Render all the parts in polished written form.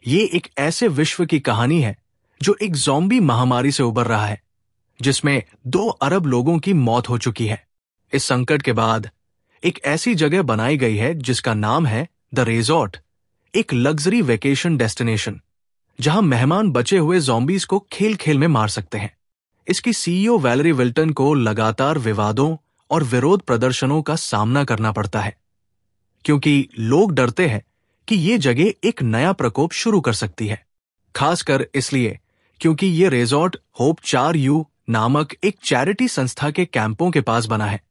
ये एक ऐसे विश्व की कहानी है जो एक ज़ॉम्बी महामारी से उबर रहा है, जिसमें 2 अरब लोगों की मौत हो चुकी है। इस संकट के बाद एक ऐसी जगह बनाई गई है जिसका नाम है द रिजॉर्ट, एक लग्जरी वेकेशन डेस्टिनेशन जहां मेहमान बचे हुए ज़ॉम्बीज को खेल खेल में मार सकते हैं। इसकी सीईओ वैलेरी विल्टन को लगातार विवादों और विरोध प्रदर्शनों का सामना करना पड़ता है, क्योंकि लोग डरते हैं कि ये जगह एक नया प्रकोप शुरू कर सकती है। खासकर इसलिए क्योंकि ये रिजॉर्ट होप 4U नामक एक चैरिटी संस्था के कैंपों के पास बना है,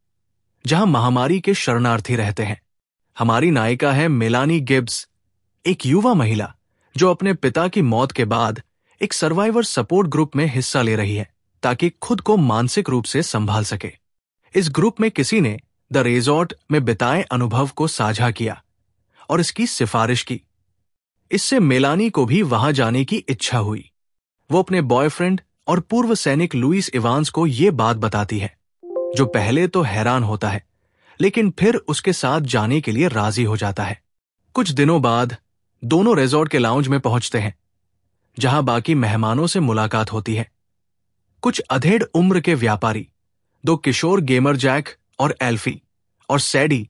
जहां महामारी के शरणार्थी रहते हैं। हमारी नायिका है मेलानी गिब्स, एक युवा महिला जो अपने पिता की मौत के बाद एक सर्वाइवर सपोर्ट ग्रुप में हिस्सा ले रही है ताकि खुद को मानसिक रूप से संभाल सके। इस ग्रुप में किसी ने द रिजॉर्ट में बिताए अनुभव को साझा किया और इसकी सिफारिश की। इससे मेलानी को भी वहां जाने की इच्छा हुई। वो अपने बॉयफ्रेंड और पूर्व सैनिक लुइस इवांस को ये बात बताती है, जो पहले तो हैरान होता है लेकिन फिर उसके साथ जाने के लिए राजी हो जाता है। कुछ दिनों बाद दोनों रिजॉर्ट के लाउंज में पहुंचते हैं, जहां बाकी मेहमानों से मुलाकात होती है। कुछ अधेड़ उम्र के व्यापारी, 2 किशोर गेमर जैक और एल्फी, और सैडी,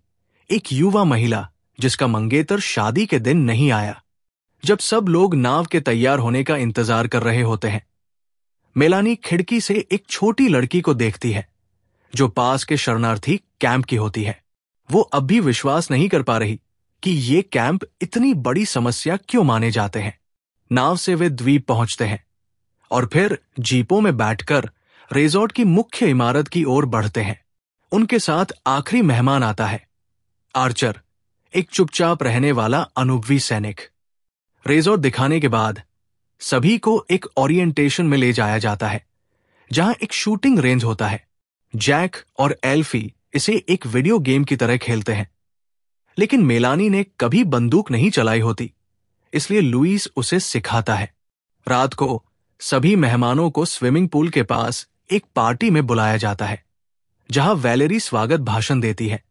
एक युवा महिला जिसका मंगेतर शादी के दिन नहीं आया। जब सब लोग नाव के तैयार होने का इंतजार कर रहे होते हैं, मेलानी खिड़की से एक छोटी लड़की को देखती है जो पास के शरणार्थी कैंप की होती है। वो अब भी विश्वास नहीं कर पा रही कि ये कैंप इतनी बड़ी समस्या क्यों माने जाते हैं। नाव से वे द्वीप पहुंचते हैं और फिर जीपों में बैठकर रिजॉर्ट की मुख्य इमारत की ओर बढ़ते हैं। उनके साथ आखिरी मेहमान आता है, आर्चर, एक चुपचाप रहने वाला अनुभवी सैनिक। रिजॉर्ट दिखाने के बाद सभी को एक ओरिएंटेशन में ले जाया जाता है, जहां एक शूटिंग रेंज होता है। जैक और एल्फी इसे एक वीडियो गेम की तरह खेलते हैं, लेकिन मेलानी ने कभी बंदूक नहीं चलाई होती, इसलिए लुइस उसे सिखाता है। रात को सभी मेहमानों को स्विमिंग पूल के पास एक पार्टी में बुलाया जाता है, जहां वैलेरी स्वागत भाषण देती है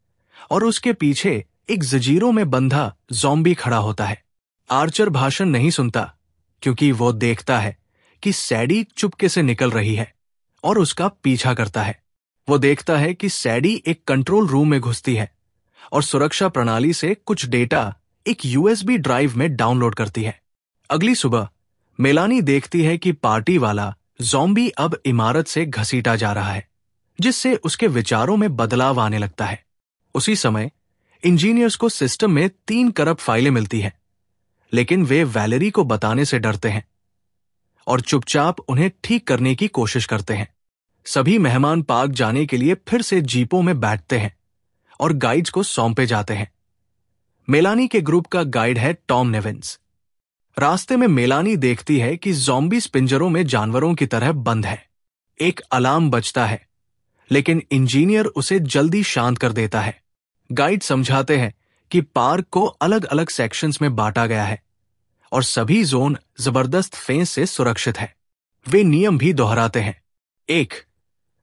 और उसके पीछे एक जंजीरों में बंधा ज़ॉम्बी खड़ा होता है। आर्चर भाषण नहीं सुनता क्योंकि वो देखता है कि सैडी चुपके से निकल रही है और उसका पीछा करता है। वो देखता है कि सैडी एक कंट्रोल रूम में घुसती है और सुरक्षा प्रणाली से कुछ डेटा एक USB ड्राइव में डाउनलोड करती है। अगली सुबह मेलानी देखती है कि पार्टी वाला ज़ॉम्बी अब इमारत से घसीटा जा रहा है, जिससे उसके विचारों में बदलाव आने लगता है। उसी समय इंजीनियर्स को सिस्टम में 3 करप्ट फाइलें मिलती हैं, लेकिन वे वैलेरी को बताने से डरते हैं और चुपचाप उन्हें ठीक करने की कोशिश करते हैं। सभी मेहमान पार्क जाने के लिए फिर से जीपों में बैठते हैं और गाइड्स को सौंपे जाते हैं। मेलानी के ग्रुप का गाइड है टॉम नेविन्स। रास्ते में मेलानी देखती है कि ज़ॉम्बी पिंजरों में जानवरों की तरह बंद है। एक अलार्म बजता है, लेकिन इंजीनियर उसे जल्दी शांत कर देता है। गाइड समझाते हैं कि पार्क को अलग अलग सेक्शंस में बांटा गया है और सभी जोन जबरदस्त फेंस से सुरक्षित है। वे नियम भी दोहराते हैं। 1.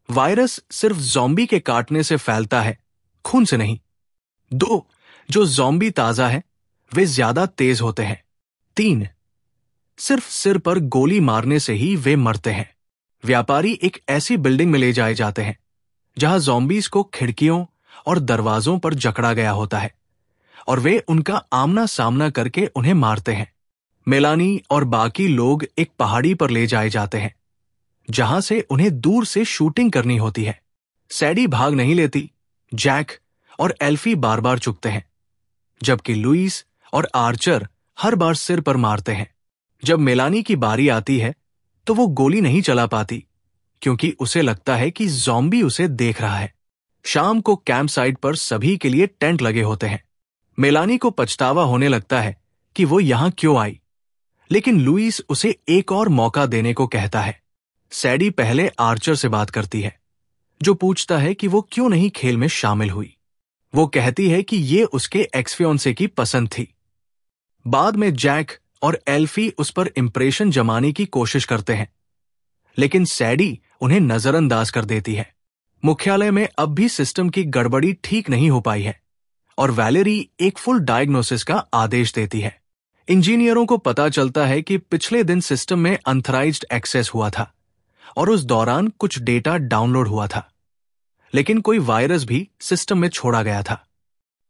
वायरस सिर्फ ज़ॉम्बी के काटने से फैलता है, खून से नहीं। 2. जो ज़ॉम्बी ताजा है वे ज्यादा तेज होते हैं। 3. सिर्फ सिर पर गोली मारने से ही वे मरते हैं। व्यापारी एक ऐसी बिल्डिंग में ले जाए जाते हैं जहां ज़ॉम्बीज को खिड़कियों और दरवाजों पर जकड़ा गया होता है और वे उनका आमना सामना करके उन्हें मारते हैं। मेलानी और बाकी लोग एक पहाड़ी पर ले जाए जाते हैं, जहां से उन्हें दूर से शूटिंग करनी होती है। सैडी भाग नहीं लेती, जैक और एल्फी बार बार चुकते हैं, जबकि लुइस और आर्चर हर बार सिर पर मारते हैं। जब मेलानी की बारी आती है तो वो गोली नहीं चला पाती, क्योंकि उसे लगता है कि ज़ॉम्बी उसे देख रहा है। शाम को कैंप साइट पर सभी के लिए टेंट लगे होते हैं। मेलानी को पछतावा होने लगता है कि वो यहां क्यों आई, लेकिन लुइस उसे एक और मौका देने को कहता है। सैडी पहले आर्चर से बात करती है, जो पूछता है कि वो क्यों नहीं खेल में शामिल हुई। वो कहती है कि ये उसके एक्स-फियोंसे की पसंद थी। बाद में जैक और एल्फी उस पर इंप्रेशन जमाने की कोशिश करते हैं, लेकिन सैडी उन्हें नजरअंदाज कर देती है। मुख्यालय में अब भी सिस्टम की गड़बड़ी ठीक नहीं हो पाई है और वैलेरी एक फुल डायग्नोसिस का आदेश देती है। इंजीनियरों को पता चलता है कि पिछले दिन सिस्टम में अनथराइज्ड एक्सेस हुआ था और उस दौरान कुछ डेटा डाउनलोड हुआ था, लेकिन कोई वायरस भी सिस्टम में छोड़ा गया था।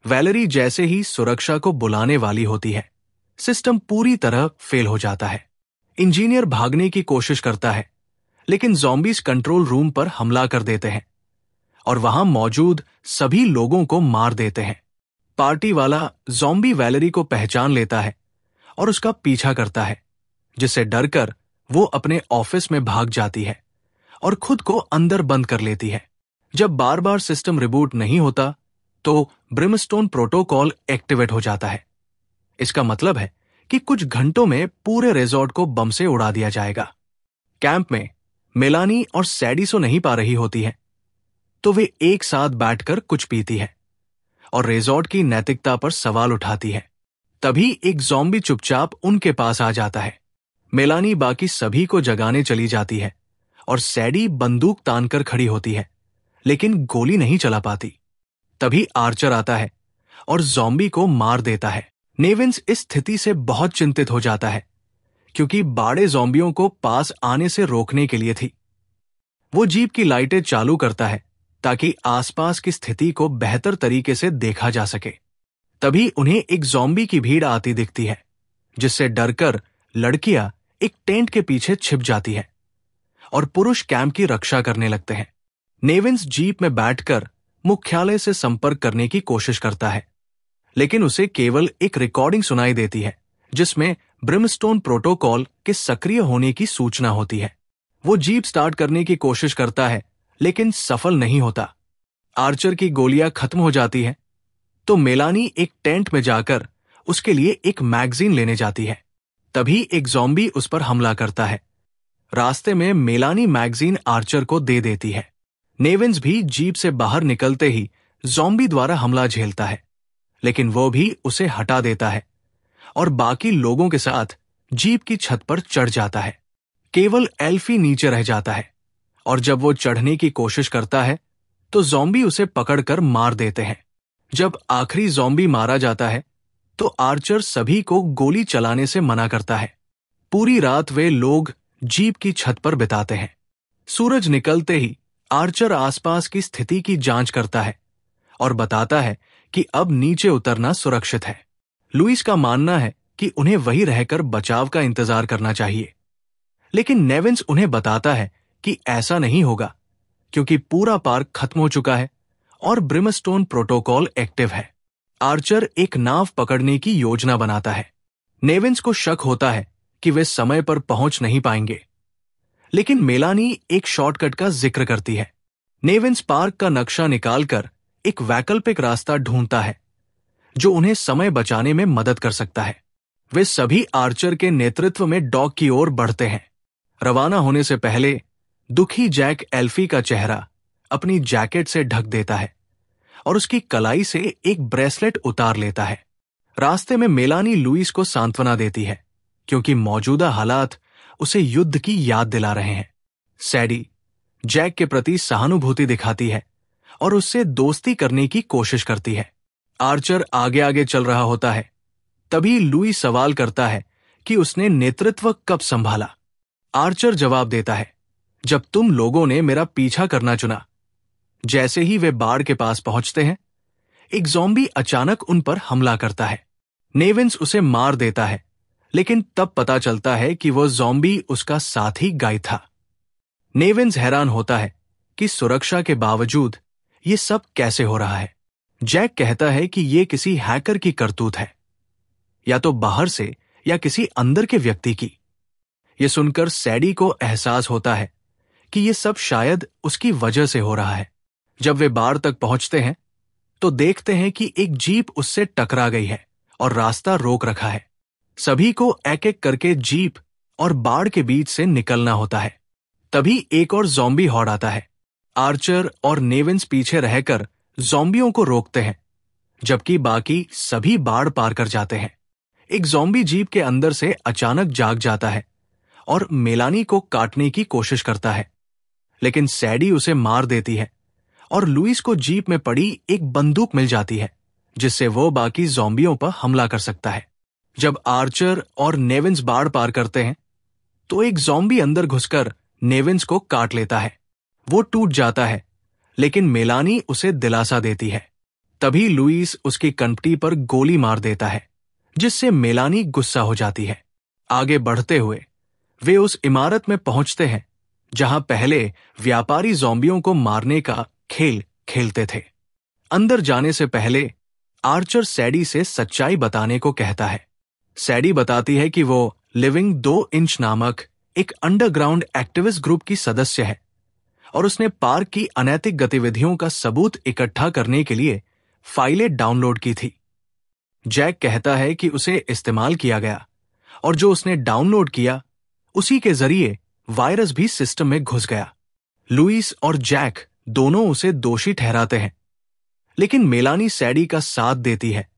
वैलेरी जैसे ही सुरक्षा को बुलाने वाली होती है, सिस्टम पूरी तरह फेल हो जाता है। इंजीनियर भागने की कोशिश करता है, लेकिन ज़ॉम्बीज कंट्रोल रूम पर हमला कर देते हैं और वहां मौजूद सभी लोगों को मार देते हैं। पार्टी वाला ज़ॉम्बी वैलेरी को पहचान लेता है और उसका पीछा करता है, जिससे डरकर वो अपने ऑफिस में भाग जाती है और खुद को अंदर बंद कर लेती है। जब बार बार सिस्टम रिबूट नहीं होता तो ब्रिमस्टोन प्रोटोकॉल एक्टिवेट हो जाता है। इसका मतलब है कि कुछ घंटों में पूरे रिजॉर्ट को बम से उड़ा दिया जाएगा। कैंप में मेलानी और सैडी सो नहीं पा रही होती है, तो वे एक साथ बैठकर कुछ पीती है और रिजॉर्ट की नैतिकता पर सवाल उठाती है। तभी एक ज़ॉम्बी चुपचाप उनके पास आ जाता है। मेलानी बाकी सभी को जगाने चली जाती है और सैडी बंदूक तानकर खड़ी होती है, लेकिन गोली नहीं चला पाती। तभी आर्चर आता है और ज़ॉम्बी को मार देता है। नेविन्स इस स्थिति से बहुत चिंतित हो जाता है, क्योंकि बाड़े ज़ॉम्बियों को पास आने से रोकने के लिए थी। वो जीप की लाइटें चालू करता है ताकि आसपास की स्थिति को बेहतर तरीके से देखा जा सके। तभी उन्हें एक ज़ॉम्बी की भीड़ आती दिखती है, जिससे डरकर लड़कियां एक टेंट के पीछे छिप जाती है और पुरुष कैंप की रक्षा करने लगते हैं। नेविन्स जीप में बैठकर मुख्यालय से संपर्क करने की कोशिश करता है, लेकिन उसे केवल एक रिकॉर्डिंग सुनाई देती है जिसमें ब्रिमस्टोन प्रोटोकॉल के सक्रिय होने की सूचना होती है। वो जीप स्टार्ट करने की कोशिश करता है, लेकिन सफल नहीं होता। आर्चर की गोलियां खत्म हो जाती हैं, तो मेलानी एक टेंट में जाकर उसके लिए एक मैगजीन लेने जाती है। तभी एक ज़ॉम्बी उस पर हमला करता है। रास्ते में मेलानी मैगजीन आर्चर को दे देती है। नेविन्स भी जीप से बाहर निकलते ही ज़ॉम्बी द्वारा हमला झेलता है, लेकिन वो भी उसे हटा देता है और बाकी लोगों के साथ जीप की छत पर चढ़ जाता है। केवल एल्फी नीचे रह जाता है और जब वो चढ़ने की कोशिश करता है तो ज़ॉम्बी उसे पकड़कर मार देते हैं। जब आखिरी ज़ॉम्बी मारा जाता है तो आर्चर सभी को गोली चलाने से मना करता है। पूरी रात वे लोग जीप की छत पर बिताते हैं। सूरज निकलते ही आर्चर आसपास की स्थिति की जांच करता है और बताता है कि अब नीचे उतरना सुरक्षित है। लुइस का मानना है कि उन्हें वहीं रहकर बचाव का इंतजार करना चाहिए, लेकिन नेविन्स उन्हें बताता है कि ऐसा नहीं होगा, क्योंकि पूरा पार्क खत्म हो चुका है और ब्रिमस्टोन प्रोटोकॉल एक्टिव है। आर्चर एक नाव पकड़ने की योजना बनाता है। नेविन्स को शक होता है कि वे समय पर पहुंच नहीं पाएंगे, लेकिन मेलानी एक शॉर्टकट का जिक्र करती है। नेविन्स पार्क का नक्शा निकालकर एक वैकल्पिक रास्ता ढूंढता है जो उन्हें समय बचाने में मदद कर सकता है। वे सभी आर्चर के नेतृत्व में डॉक की ओर बढ़ते हैं। रवाना होने से पहले दुखी जैक एल्फी का चेहरा अपनी जैकेट से ढक देता है और उसकी कलाई से एक ब्रेसलेट उतार लेता है। रास्ते में मेलानी लुइस को सांत्वना देती है, क्योंकि मौजूदा हालात उसे युद्ध की याद दिला रहे हैं। सैडी जैक के प्रति सहानुभूति दिखाती है और उससे दोस्ती करने की कोशिश करती है। आर्चर आगे आगे चल रहा होता है। तभी लुइस सवाल करता है कि उसने नेतृत्व कब संभाला। आर्चर जवाब देता है, जब तुम लोगों ने मेरा पीछा करना चुना। जैसे ही वे बाड़ के पास पहुंचते हैं, एक ज़ॉम्बी अचानक उन पर हमला करता है। नेविन्स उसे मार देता है, लेकिन तब पता चलता है कि वो ज़ॉम्बी उसका साथी गाय था। नेविन्स हैरान होता है कि सुरक्षा के बावजूद ये सब कैसे हो रहा है। जैक कहता है कि ये किसी हैकर की करतूत है, या तो बाहर से या किसी अंदर के व्यक्ति की। ये सुनकर सैडी को एहसास होता है कि ये सब शायद उसकी वजह से हो रहा है। जब वे बाड़ तक पहुंचते हैं तो देखते हैं कि एक जीप उससे टकरा गई है और रास्ता रोक रखा है। सभी को एक एक करके जीप और बाड़ के बीच से निकलना होता है। तभी एक और ज़ॉम्बी हॉर्ड आता है। आर्चर और नेविन्स पीछे रहकर ज़ॉम्बियों को रोकते हैं, जबकि बाकी सभी बाड़ पार कर जाते हैं। एक ज़ॉम्बी जीप के अंदर से अचानक जाग जाता है और मेलानी को काटने की कोशिश करता है, लेकिन सैडी उसे मार देती है और लुइस को जीप में पड़ी एक बंदूक मिल जाती है, जिससे वो बाकी ज़ॉम्बियों पर हमला कर सकता है। जब आर्चर और नेविन्स बाड़ पार करते हैं तो एक ज़ॉम्बी अंदर घुसकर नेविन्स को काट लेता है। वो टूट जाता है, लेकिन मेलानी उसे दिलासा देती है। तभी लुइस उसकी कनपटी पर गोली मार देता है, जिससे मेलानी गुस्सा हो जाती है। आगे बढ़ते हुए वे उस इमारत में पहुंचते हैं जहां पहले व्यापारी ज़ॉम्बियों को मारने का खेल खेलते थे। अंदर जाने से पहले आर्चर सैडी से सच्चाई बताने को कहता है। सैडी बताती है कि वो लिविंग 2 इंच नामक एक अंडरग्राउंड एक्टिविस्ट ग्रुप की सदस्य है और उसने पार्क की अनैतिक गतिविधियों का सबूत इकट्ठा करने के लिए फाइलें डाउनलोड की थी। जैक कहता है कि उसे इस्तेमाल किया गया और जो उसने डाउनलोड किया उसी के जरिए वायरस भी सिस्टम में घुस गया। लुइस और जैक दोनों उसे दोषी ठहराते हैं, लेकिन मेलानी सैडी का साथ देती है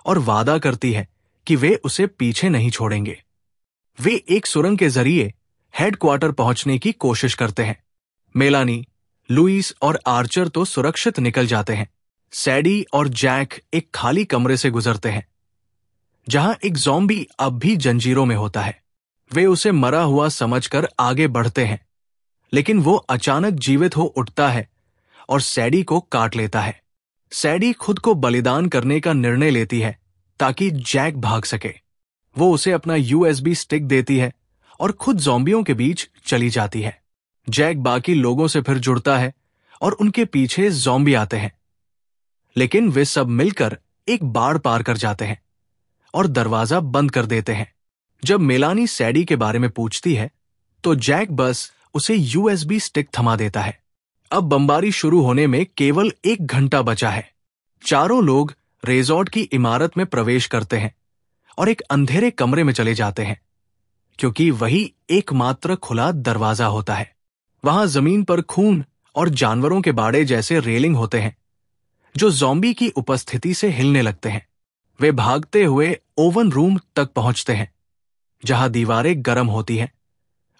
और वादा करती है कि वे उसे पीछे नहीं छोड़ेंगे। वे एक सुरंग के जरिए हेडक्वार्टर पहुंचने की कोशिश करते हैं। मेलानी, लुइस और आर्चर तो सुरक्षित निकल जाते हैं। सैडी और जैक एक खाली कमरे से गुजरते हैं जहां एक ज़ॉम्बी अब भी जंजीरों में होता है। वे उसे मरा हुआ समझकर आगे बढ़ते हैं, लेकिन वो अचानक जीवित हो उठता है और सैडी को काट लेता है। सैडी खुद को बलिदान करने का निर्णय लेती है ताकि जैक भाग सके। वो उसे अपना USB स्टिक देती है और खुद ज़ॉम्बियों के बीच चली जाती है। जैक बाकी लोगों से फिर जुड़ता है और उनके पीछे ज़ॉम्बी आते हैं, लेकिन वे सब मिलकर एक बाड़ पार कर जाते हैं और दरवाजा बंद कर देते हैं। जब मेलानी सैडी के बारे में पूछती है तो जैक बस उसे USB स्टिक थमा देता है। अब बमबारी शुरू होने में केवल 1 घंटा बचा है। चारों लोग रिजॉर्ट की इमारत में प्रवेश करते हैं और एक अंधेरे कमरे में चले जाते हैं, क्योंकि वही एकमात्र खुला दरवाजा होता है। वहां जमीन पर खून और जानवरों के बाड़े जैसे रेलिंग होते हैं जो ज़ॉम्बी की उपस्थिति से हिलने लगते हैं। वे भागते हुए ओवन रूम तक पहुंचते हैं जहां दीवारें गर्म होती हैं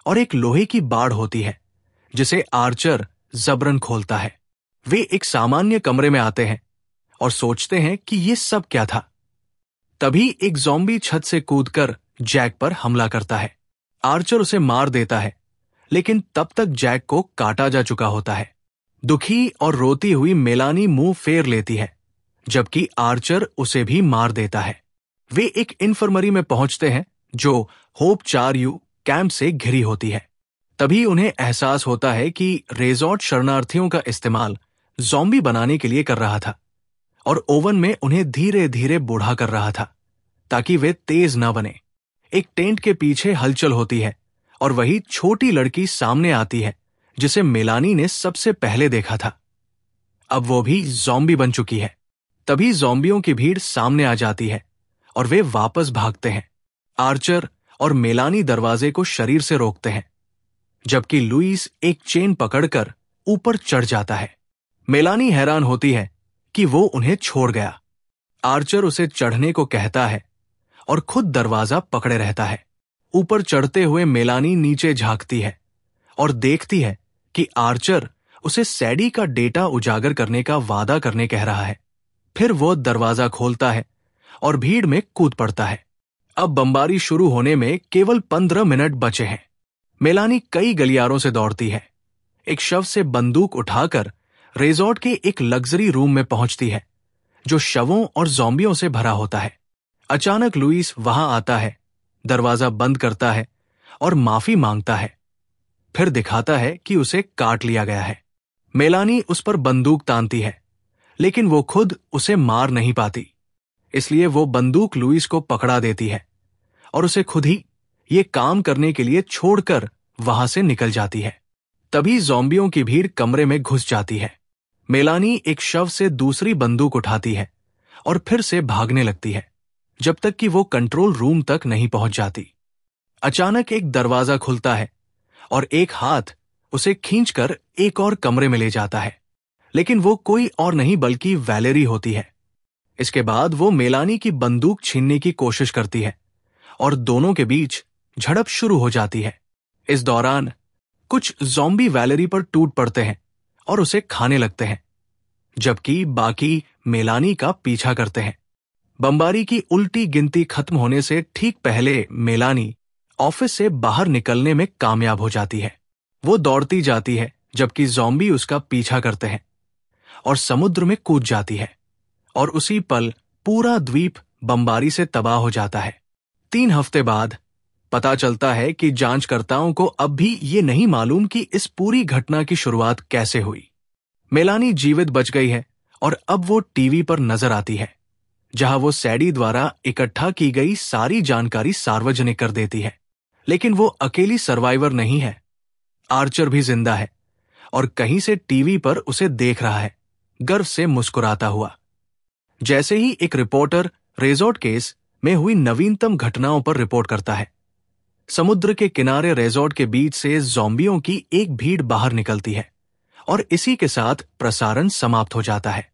और एक लोहे की बाड़ होती है जिसे आर्चर जबरन खोलता है। वे एक सामान्य कमरे में आते हैं और सोचते हैं कि ये सब क्या था। तभी एक ज़ॉम्बी छत से कूदकर जैक पर हमला करता है। आर्चर उसे मार देता है, लेकिन तब तक जैक को काटा जा चुका होता है। दुखी और रोती हुई मेलानी मुंह फेर लेती है, जबकि आर्चर उसे भी मार देता है। वे एक इन्फर्मरी में पहुंचते हैं जो होप 4U कैंप से घिरी होती है। तभी उन्हें एहसास होता है कि रिजॉर्ट शरणार्थियों का इस्तेमाल ज़ॉम्बी बनाने के लिए कर रहा था और ओवन में उन्हें धीरे धीरे बूढ़ा कर रहा था ताकि वे तेज न बने। एक टेंट के पीछे हलचल होती है और वही छोटी लड़की सामने आती है जिसे मेलानी ने सबसे पहले देखा था। अब वो भी ज़ॉम्बी बन चुकी है। तभी ज़ॉम्बियों की भीड़ सामने आ जाती है और वे वापस भागते हैं। आर्चर और मेलानी दरवाजे को शरीर से रोकते हैं, जबकि लुइस एक चेन पकड़कर ऊपर चढ़ जाता है। मेलानी हैरान होती है कि वो उन्हें छोड़ गया। आर्चर उसे चढ़ने को कहता है और खुद दरवाजा पकड़े रहता है। ऊपर चढ़ते हुए मेलानी नीचे झांकती है और देखती है कि आर्चर उसे सैडी का डेटा उजागर करने का वादा करने कह रहा है। फिर वो दरवाजा खोलता है और भीड़ में कूद पड़ता है। अब बमबारी शुरू होने में केवल 15 मिनट बचे हैं। मेलानी कई गलियारों से दौड़ती है। एक शव से बंदूक उठाकर रिजॉर्ट के एक लग्जरी रूम में पहुंचती है जो शवों और ज़ॉम्बियों से भरा होता है। अचानक लुइस वहां आता है, दरवाजा बंद करता है और माफी मांगता है। फिर दिखाता है कि उसे काट लिया गया है। मेलानी उस पर बंदूक तानती है, लेकिन वो खुद उसे मार नहीं पाती, इसलिए वो बंदूक लुइस को पकड़ा देती है और उसे खुद ही ये काम करने के लिए छोड़कर वहां से निकल जाती है। तभी ज़ॉम्बियों की भीड़ कमरे में घुस जाती है। मेलानी एक शव से दूसरी बंदूक उठाती है और फिर से भागने लगती है, जब तक कि वो कंट्रोल रूम तक नहीं पहुंच जाती। अचानक एक दरवाजा खुलता है और एक हाथ उसे खींचकर एक और कमरे में ले जाता है, लेकिन वो कोई और नहीं बल्कि वैलेरी होती है। इसके बाद वो मेलानी की बंदूक छीनने की कोशिश करती है और दोनों के बीच झड़प शुरू हो जाती है। इस दौरान कुछ ज़ॉम्बी वैलेरी पर टूट पड़ते हैं और उसे खाने लगते हैं, जबकि बाकी मेलानी का पीछा करते हैं। बमबारी की उल्टी गिनती खत्म होने से ठीक पहले मेलानी ऑफिस से बाहर निकलने में कामयाब हो जाती है। वो दौड़ती जाती है जबकि ज़ॉम्बी उसका पीछा करते हैं और समुद्र में कूद जाती है, और उसी पल पूरा द्वीप बमबारी से तबाह हो जाता है। 3 हफ्ते बाद पता चलता है कि जांचकर्ताओं को अब भी ये नहीं मालूम कि इस पूरी घटना की शुरुआत कैसे हुई। मेलानी जीवित बच गई है और अब वो टीवी पर नजर आती है, जहां वो सैडी द्वारा इकट्ठा की गई सारी जानकारी सार्वजनिक कर देती है। लेकिन वो अकेली सर्वाइवर नहीं है। आर्चर भी जिंदा है और कहीं से टीवी पर उसे देख रहा है, गर्व से मुस्कुराता हुआ। जैसे ही एक रिपोर्टर रिजॉर्ट केस में हुई नवीनतम घटनाओं पर रिपोर्ट करता है, समुद्र के किनारे रिजॉर्ट के बीच से ज़ॉम्बियों की एक भीड़ बाहर निकलती है और इसी के साथ प्रसारण समाप्त हो जाता है।